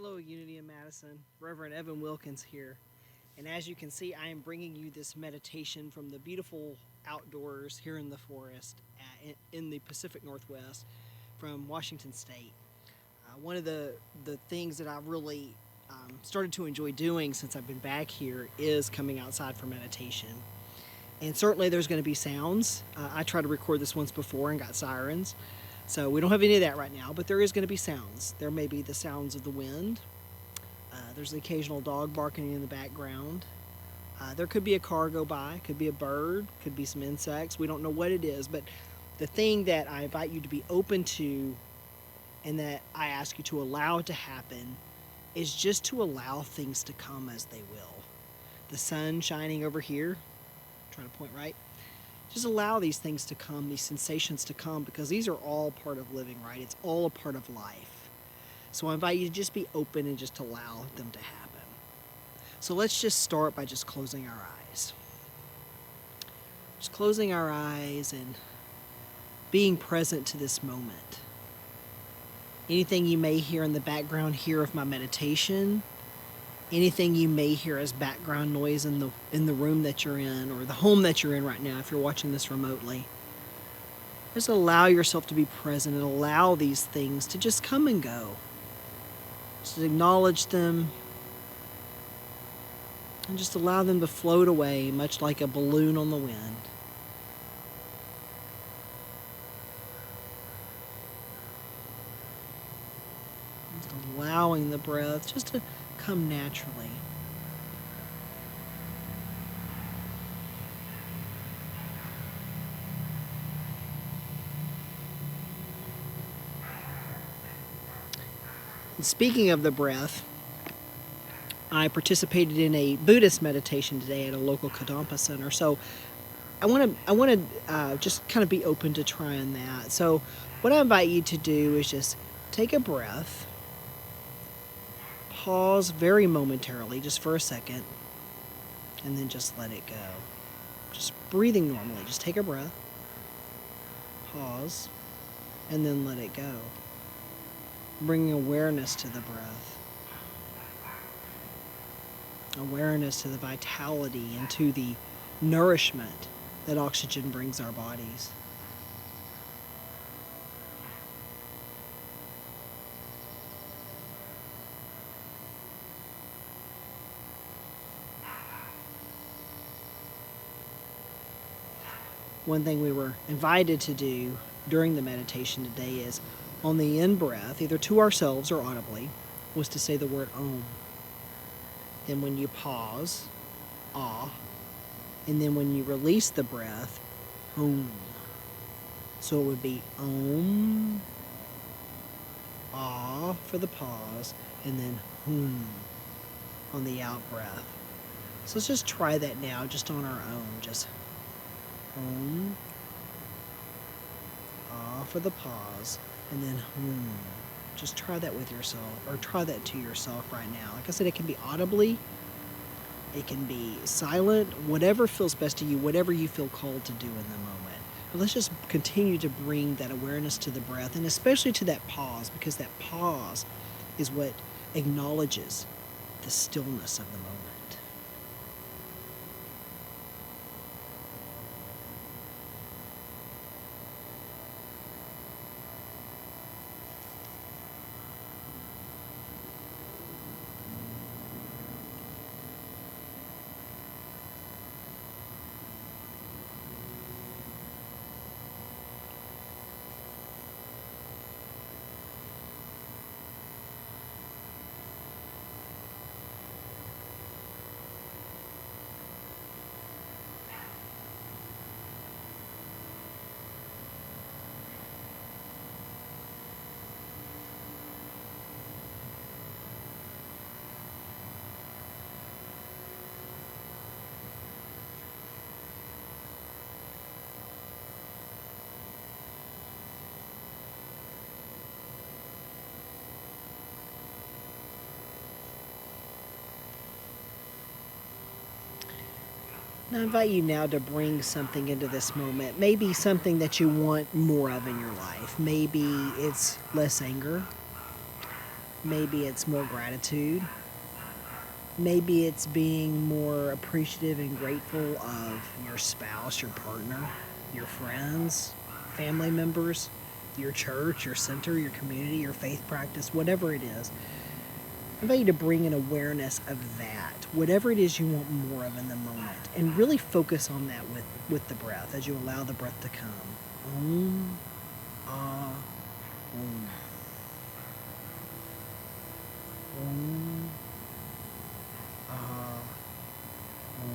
Hello, Unity in Madison. Reverend Evin Wilkins here. And as you can see, I am bringing you this meditation from the beautiful outdoors here in the forest in the Pacific Northwest from Washington State. One of the things that I've really started to enjoy doing since I've been back here is coming outside for meditation. And certainly there's going to be sounds. I tried to record this once before and got sirens. So we don't have any of that right now, but there is going to be sounds. There may be the sounds of the wind. There's the occasional dog barking in the background. There could be a car go by, could be a bird, could be some insects. We don't know what it is, but the thing that I invite you to be open to and that I ask you to allow to happen is just to allow things to come as they will. The sun shining over here, trying to point right. Just allow these things to come, these sensations to come, because these are all part of living, right? It's all a part of life. So I invite you to just be open and just allow them to happen. So let's just start by just closing our eyes. Just closing our eyes and being present to this moment. Anything you may hear in the background here of my meditation, anything you may hear as background noise in the room that you're in or the home that you're in right now if you're watching this remotely. Just allow yourself to be present and allow these things to just come and go. Just acknowledge them and just allow them to float away much like a balloon on the wind. Just allowing the breath just to come naturally. And speaking of the breath, I participated in a Buddhist meditation today at a local Kadampa center. So I want to just kind of be open to trying that. So what I invite you to do is just take a breath. Pause very momentarily, just for a second, and then just let it go. Just breathing normally. Just take a breath, pause, and then let it go. Bringing awareness to the breath. Awareness to the vitality and to the nourishment that oxygen brings our bodies. One thing we were invited to do during the meditation today is on the in-breath, either to ourselves or audibly, was to say the word Om. Then when you pause, Ah. And then when you release the breath, Om. So it would be Om, Ah for the pause, and then Hum on the out-breath. So let's just try that now, just on our own. Just Om, Ah for the pause, and then Hum. Just try that with yourself, or try that to yourself right now. Like I said, it can be audibly, it can be silent, whatever feels best to you, whatever you feel called to do in the moment. But let's just continue to bring that awareness to the breath, and especially to that pause, because that pause is what acknowledges the stillness of the moment. And I invite you now to bring something into this moment. Maybe something that you want more of in your life. Maybe it's less anger. Maybe it's more gratitude. Maybe it's being more appreciative and grateful of your spouse, your partner, your friends, family members, your church, your center, your community, your faith practice, whatever it is. I invite you to bring an awareness of that, whatever it is you want more of in the moment, and really focus on that with the breath as you allow the breath to come. Om, ah, om. Om, ah, om.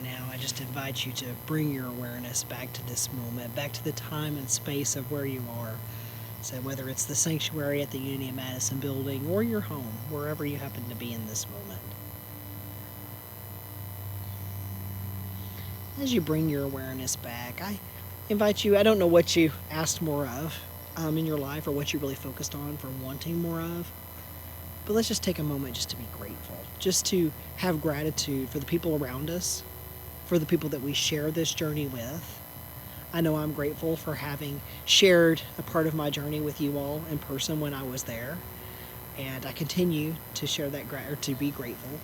Now I just invite you to bring your awareness back to this moment, back to the time and space of where you are. So whether it's the sanctuary at the Unity of Madison building or your home, wherever you happen to be in this moment. As you bring your awareness back, I invite you, I don't know what you asked more of in your life or what you really focused on for wanting more of, but let's just take a moment just to be grateful, just to have gratitude for the people around us, for the people that we share this journey with. I know I'm grateful for having shared a part of my journey with you all in person when I was there, and I continue to share that to be grateful,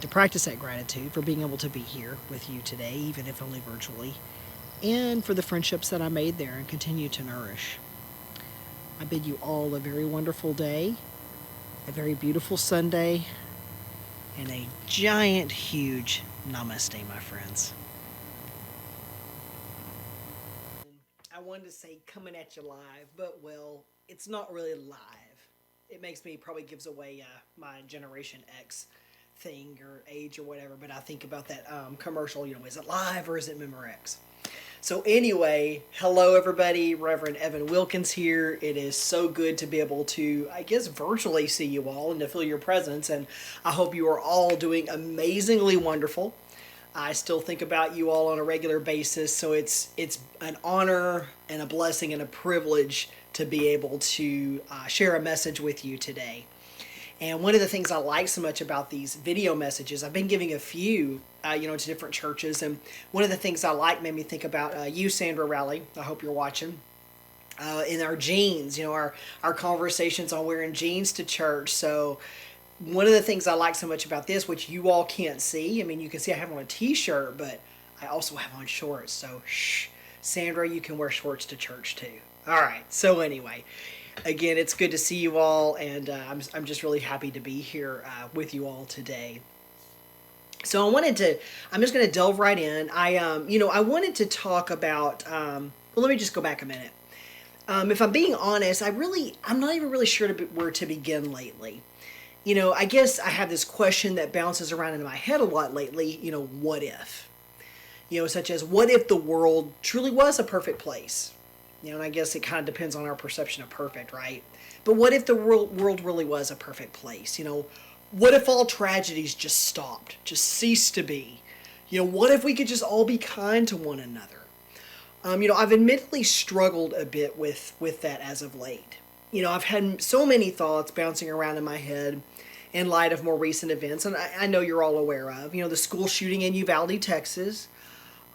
to practice that gratitude for being able to be here with you today, even if only virtually, and for the friendships that I made there and continue to nourish. I bid you all a very wonderful day, a very beautiful Sunday, and a giant, huge namaste, my friends. I wanted to say coming at you live, but well, it's not really live. It makes me, probably gives away my Generation X thing or age or whatever, but I think about that commercial, is it live or is it Memorex? So anyway, hello everybody, Reverend Evin Wilkins here. It is so good to be able to, I guess, virtually see you all and to feel your presence, and I hope you are all doing amazingly wonderful. I still think about you all on a regular basis, so it's an honor and a blessing and a privilege to be able to share a message with you today. And one of the things I like so much about these video messages, I've been giving a few, to different churches, and one of the things I like made me think about you, Sandra Rowley. I hope you're watching. In our jeans, our conversations on wearing jeans to church. So one of the things I like so much about this, which you all can't see, you can see I have on a t-shirt, but I also have on shorts. So shh, Sandra, you can wear shorts to church too. All right. So anyway, again, it's good to see you all, and I'm just really happy to be here with you all today. So I'm just going to delve right in. I wanted to talk about, well, let me just go back a minute. If I'm being honest, I'm not even really sure where to begin lately. I guess I have this question that bounces around in my head a lot lately, what if? Such as, what if the world truly was a perfect place? And I guess it kind of depends on our perception of perfect, right? But what if the world really was a perfect place? What if all tragedies just stopped, just ceased to be? What if we could just all be kind to one another? I've admittedly struggled a bit with that as of late. I've had so many thoughts bouncing around in my head in light of more recent events, and I know you're all aware of, the school shooting in Uvalde, Texas,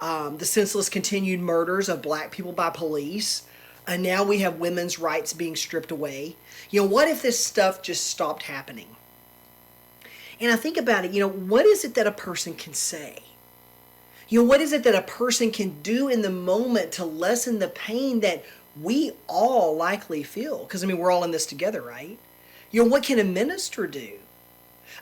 the senseless continued murders of black people by police, and now we have women's rights being stripped away. What if this stuff just stopped happening? And I think about it, what is it that a person can say? What is it that a person can do in the moment to lessen the pain that we all likely feel? Because, we're all in this together, right? What can a minister do?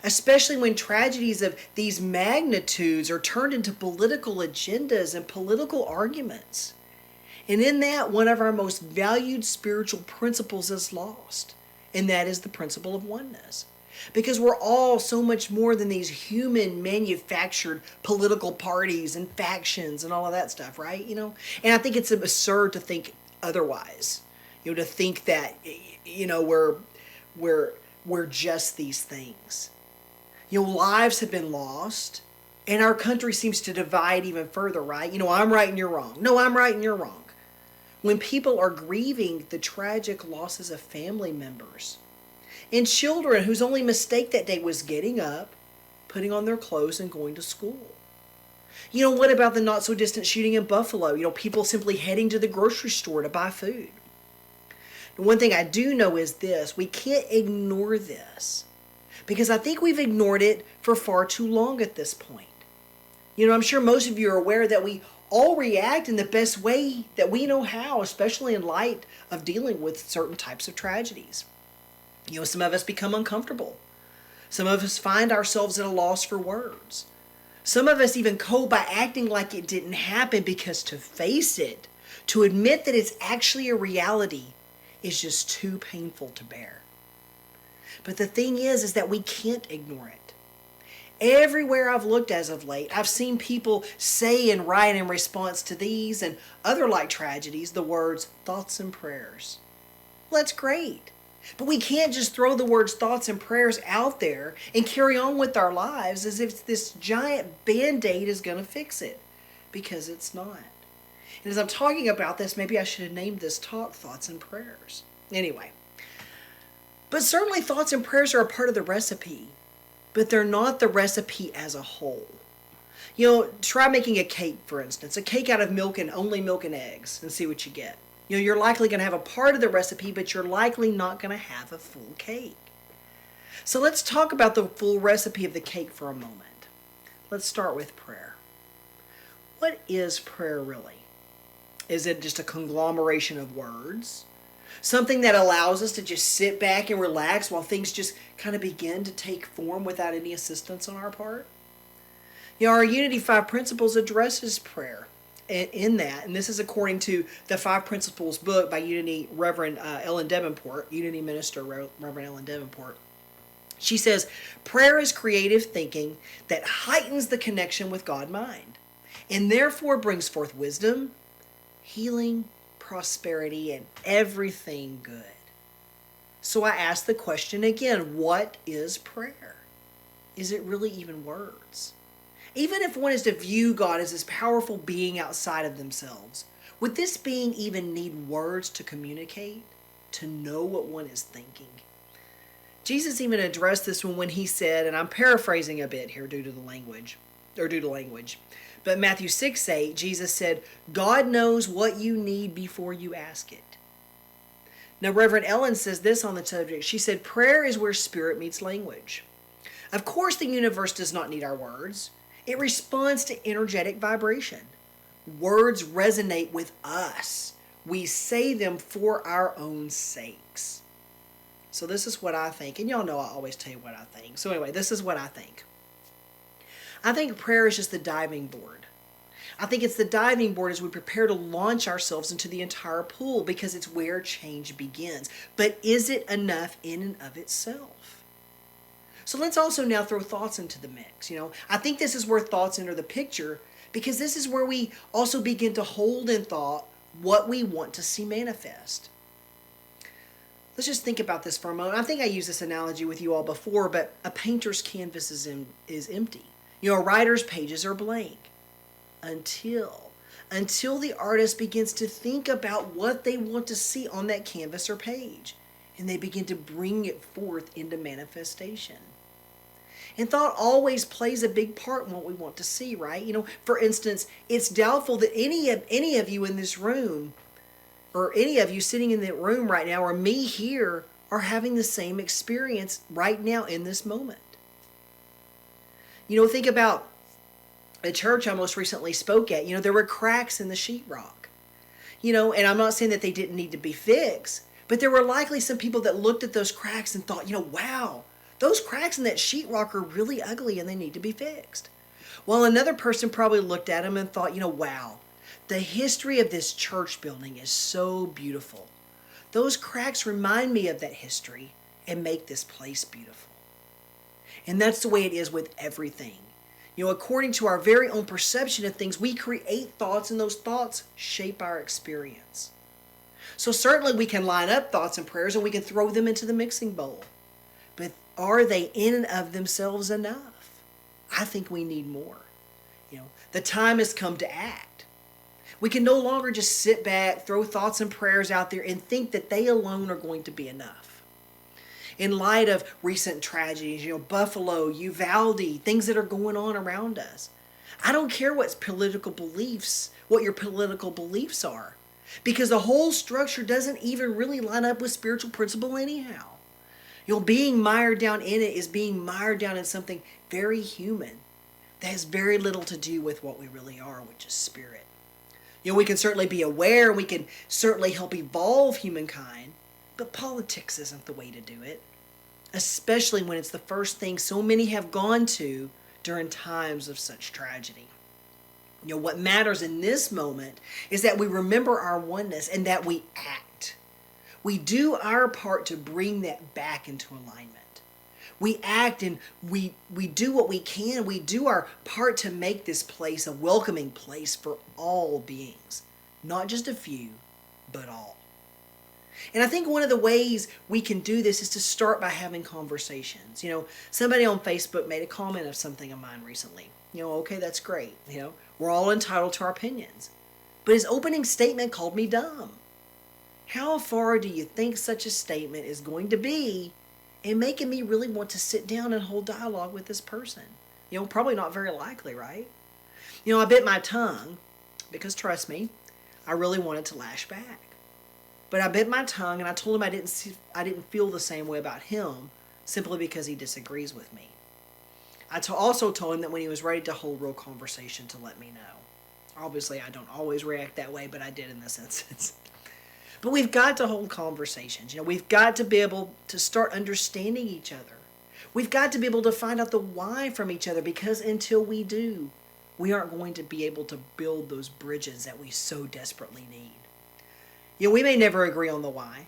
especially when tragedies of these magnitudes are turned into political agendas and political arguments. And in that, one of our most valued spiritual principles is lost, and that is the principle of oneness. Because we're all so much more than these human manufactured political parties and factions and all of that stuff, right? And I think it's absurd to think otherwise. To think that, we're just these things. Lives have been lost, and our country seems to divide even further, right? I'm right and you're wrong. No, I'm right and you're wrong. When people are grieving the tragic losses of family members and children whose only mistake that day was getting up, putting on their clothes, and going to school. What about the not so distant shooting in Buffalo? People simply heading to the grocery store to buy food. And one thing I do know is this: we can't ignore this, because I think we've ignored it for far too long at this point. I'm sure most of you are aware that we all react in the best way that we know how, especially in light of dealing with certain types of tragedies. Some of us become uncomfortable. Some of us find ourselves at a loss for words. Some of us even cope by acting like it didn't happen, because to face it, to admit that it's actually a reality, is just too painful to bear. But the thing is that we can't ignore it. Everywhere I've looked as of late, I've seen people say and write in response to these and other like tragedies the words thoughts and prayers. Well, that's great. But we can't just throw the words thoughts and prayers out there and carry on with our lives as if this giant Band-Aid is going to fix it, because it's not. And as I'm talking about this, maybe I should have named this talk Thoughts and Prayers. Anyway, but certainly thoughts and prayers are a part of the recipe, but they're not the recipe as a whole. Try making a cake, for instance, a cake out of milk and only milk and eggs, and see what you get. You're likely going to have a part of the recipe, but you're likely not going to have a full cake. So let's talk about the full recipe of the cake for a moment. Let's start with prayer. What is prayer really? Is it just a conglomeration of words? Something that allows us to just sit back and relax while things just kind of begin to take form without any assistance on our part? Our Unity 5 Principles addresses prayer in that, and this is according to the 5 Principles book by Reverend Ellen Davenport, Unity Minister Reverend Ellen Davenport. She says, prayer is creative thinking that heightens the connection with God-mind, and therefore brings forth wisdom, healing, prosperity, and everything good. So I ask the question again, what is prayer? Is it really even words? Even if one is to view God as this powerful being outside of themselves, would this being even need words to communicate, to know what one is thinking? Jesus even addressed this when he said, and I'm paraphrasing a bit here due to language, but Matthew 6:8, Jesus said, God knows what you need before you ask it. Now, Reverend Ellen says this on the subject. She said, prayer is where spirit meets language. Of course, the universe does not need our words. It responds to energetic vibration. Words resonate with us. We say them for our own sakes. So this is what I think. And y'all know I always tell you what I think. So anyway, this is what I think. I think prayer is just the diving board. I think it's the diving board as we prepare to launch ourselves into the entire pool, because it's where change begins. But is it enough in and of itself? So let's also now throw thoughts into the mix. I think this is where thoughts enter the picture, because this is where we also begin to hold in thought what we want to see manifest. Let's just think about this for a moment. I think I used this analogy with you all before, but a painter's canvas is empty. A writer's pages are blank until the artist begins to think about what they want to see on that canvas or page, and they begin to bring it forth into manifestation. And thought always plays a big part in what we want to see, right? For instance, it's doubtful that any of you in this room, or any of you sitting in the room right now, or me here, are having the same experience right now in this moment. Think about a church I most recently spoke at. There were cracks in the sheetrock. And I'm not saying that they didn't need to be fixed, but there were likely some people that looked at those cracks and thought, wow, Those cracks in that sheetrock are really ugly and they need to be fixed. While another person probably looked at them and thought, wow, the history of this church building is so beautiful. Those cracks remind me of that history and make this place beautiful. And that's the way it is with everything. According to our very own perception of things, we create thoughts, and those thoughts shape our experience. So certainly we can line up thoughts and prayers and we can throw them into the mixing bowl. But are they in and of themselves enough? I think we need more. The time has come to act. We can no longer just sit back, throw thoughts and prayers out there and think that they alone are going to be enough. In light of recent tragedies, Buffalo, Uvalde, things that are going on around us, I don't care what your political beliefs are, because the whole structure doesn't even really line up with spiritual principle anyhow. Being mired down in it is being mired down in something very human that has very little to do with what we really are, which is spirit. We can certainly be aware, we can certainly help evolve humankind, but politics isn't the way to do it, especially when it's the first thing so many have gone to during times of such tragedy. What matters in this moment is that we remember our oneness and that we act. We do our part to bring that back into alignment. We act and we do what we can. We do our part to make this place a welcoming place for all beings, not just a few, but all. And I think one of the ways we can do this is to start by having conversations. Somebody on Facebook made a comment of something of mine recently. Okay, that's great. We're all entitled to our opinions. But his opening statement called me dumb. How far do you think such a statement is going to be in making me really want to sit down and hold dialogue with this person? Probably not very likely, right? I bit my tongue because, trust me, I really wanted to lash back. But I bit my tongue and I told him I didn't feel the same way about him simply because he disagrees with me. I also told him that when he was ready to hold real conversation to let me know. Obviously, I don't always react that way, but I did in this instance. But we've got to hold conversations. We've got to be able to start understanding each other. We've got to be able to find out the why from each other, because until we do, we aren't going to be able to build those bridges that we so desperately need. We may never agree on the why,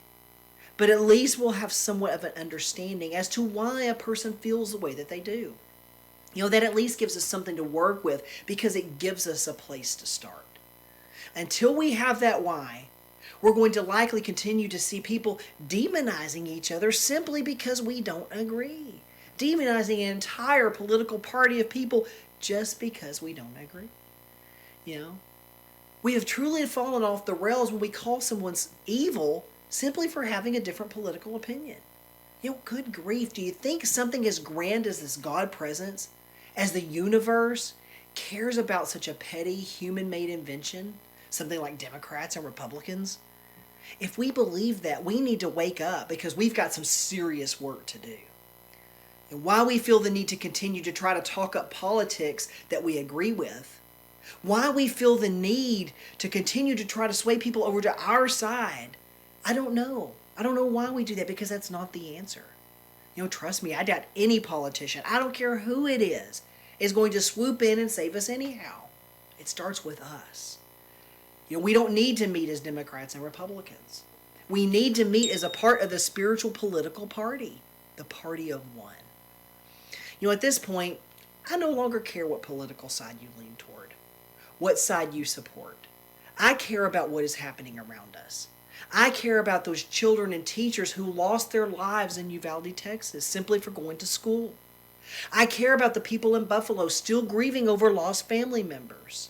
but at least we'll have somewhat of an understanding as to why a person feels the way that they do. That at least gives us something to work with, because it gives us a place to start. Until we have that why, we're going to likely continue to see people demonizing each other simply because we don't agree. Demonizing an entire political party of people just because we don't agree. We have truly fallen off the rails when we call someone evil simply for having a different political opinion. Good grief, do you think something as grand as this God presence, as the universe, cares about such a petty human-made invention, something like Democrats and Republicans? If we believe that, we need to wake up, because we've got some serious work to do. And why we feel the need to continue to try to talk up politics that we agree with, why we feel the need to continue to try to sway people over to our side, I don't know. I don't know why we do that, because that's not the answer. Trust me, I doubt any politician, I don't care who it is going to swoop in and save us anyhow. It starts with us. We don't need to meet as Democrats and Republicans. We need to meet as a part of the spiritual political party, the party of one. At this point, I no longer care what political side you lean toward, what side you support. I care about what is happening around us. I care about those children and teachers who lost their lives in Uvalde, Texas, simply for going to school. I care about the people in Buffalo still grieving over lost family members.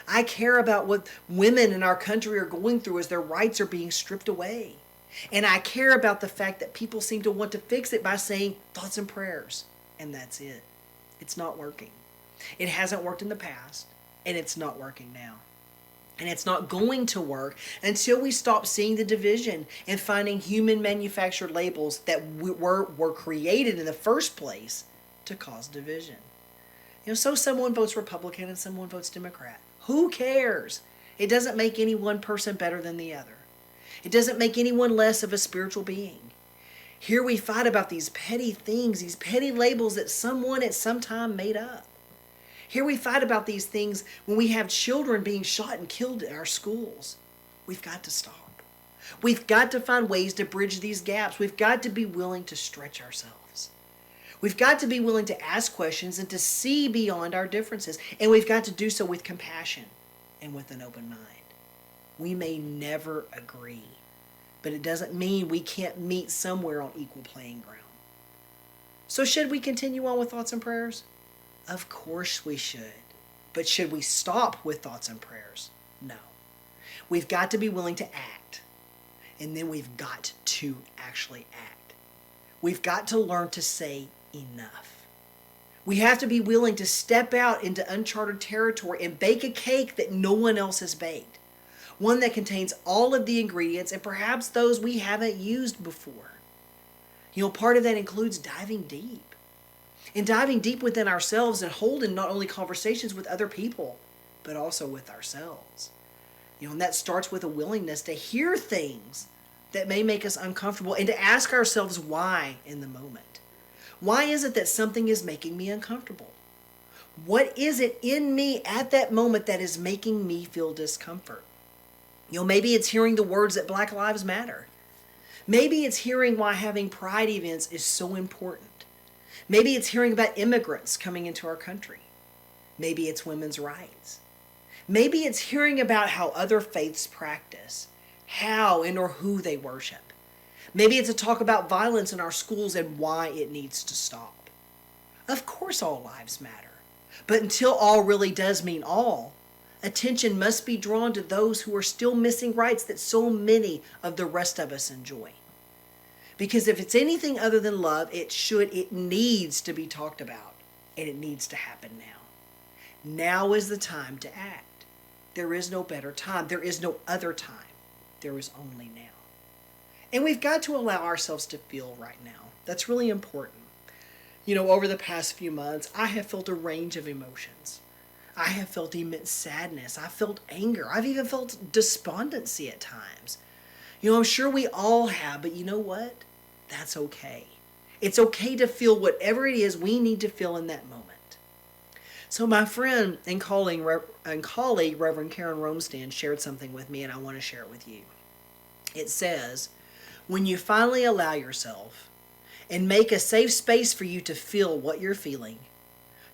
I care about what women in our country are going through as their rights are being stripped away. And I care about the fact that people seem to want to fix it by saying thoughts and prayers. And that's it. It's not working. It hasn't worked in the past, and it's not working now. And it's not going to work until we stop seeing the division and finding human manufactured labels that were created in the first place to cause division. So someone votes Republican and someone votes Democrat. Who cares? It doesn't make any one person better than the other. It doesn't make anyone less of a spiritual being. Here we fight about these petty things, these petty labels that someone at some time made up. Here we fight about these things when we have children being shot and killed at our schools. We've got to stop. We've got to find ways to bridge these gaps. We've got to be willing to stretch ourselves. We've got to be willing to ask questions and to see beyond our differences. And we've got to do so with compassion and with an open mind. We may never agree, but it doesn't mean we can't meet somewhere on equal playing ground. So should we continue on with thoughts and prayers? Of course we should. But should we stop with thoughts and prayers? No. We've got to be willing to act. And then we've got to actually act. We've got to learn to say enough. We have to be willing to step out into uncharted territory and bake a cake that no one else has baked. One that contains all of the ingredients and perhaps those we haven't used before. Part of that includes diving deep. And diving deep within ourselves and holding not only conversations with other people, but also with ourselves. And that starts with a willingness to hear things that may make us uncomfortable and to ask ourselves why in the moment. Why is it that something is making me uncomfortable? What is it in me at that moment that is making me feel discomfort? Maybe it's hearing the words that Black Lives Matter. Maybe it's hearing why having pride events is so important. Maybe it's hearing about immigrants coming into our country. Maybe it's women's rights. Maybe it's hearing about how other faiths practice, how and or who they worship. Maybe it's a talk about violence in our schools and why it needs to stop. Of course all lives matter. But until all really does mean all, attention must be drawn to those who are still missing rights that so many of the rest of us enjoy. Because if it's anything other than love, it needs to be talked about. And it needs to happen now. Now is the time to act. There is no better time. There is no other time. There is only now. And we've got to allow ourselves to feel right now. That's really important. Over the past few months, I have felt a range of emotions. I have felt immense sadness. I've felt anger. I've even felt despondency at times. I'm sure we all have, but you know what? That's okay. It's okay to feel whatever it is we need to feel in that moment. So my friend and colleague, Reverend Karen Romstand, shared something with me, and I want to share it with you. It says, when you finally allow yourself and make a safe space for you to feel what you're feeling,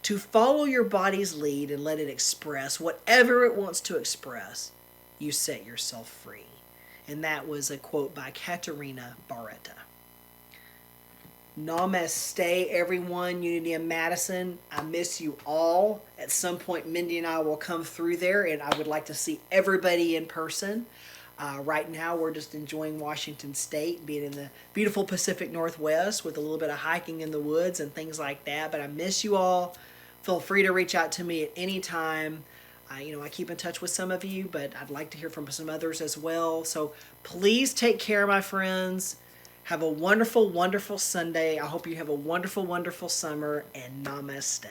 to follow your body's lead and let it express whatever it wants to express, you set yourself free. And that was a quote by Katerina Barretta. Namaste, everyone. Unity in Madison. I miss you all. At some point, Mindy and I will come through there, and I would like to see everybody in person. Right now, we're just enjoying Washington State, being in the beautiful Pacific Northwest with a little bit of hiking in the woods and things like that. But I miss you all. Feel free to reach out to me at any time. I keep in touch with some of you, but I'd like to hear from some others as well. So please take care, my friends. Have a wonderful, wonderful Sunday. I hope you have a wonderful, wonderful summer, and namaste.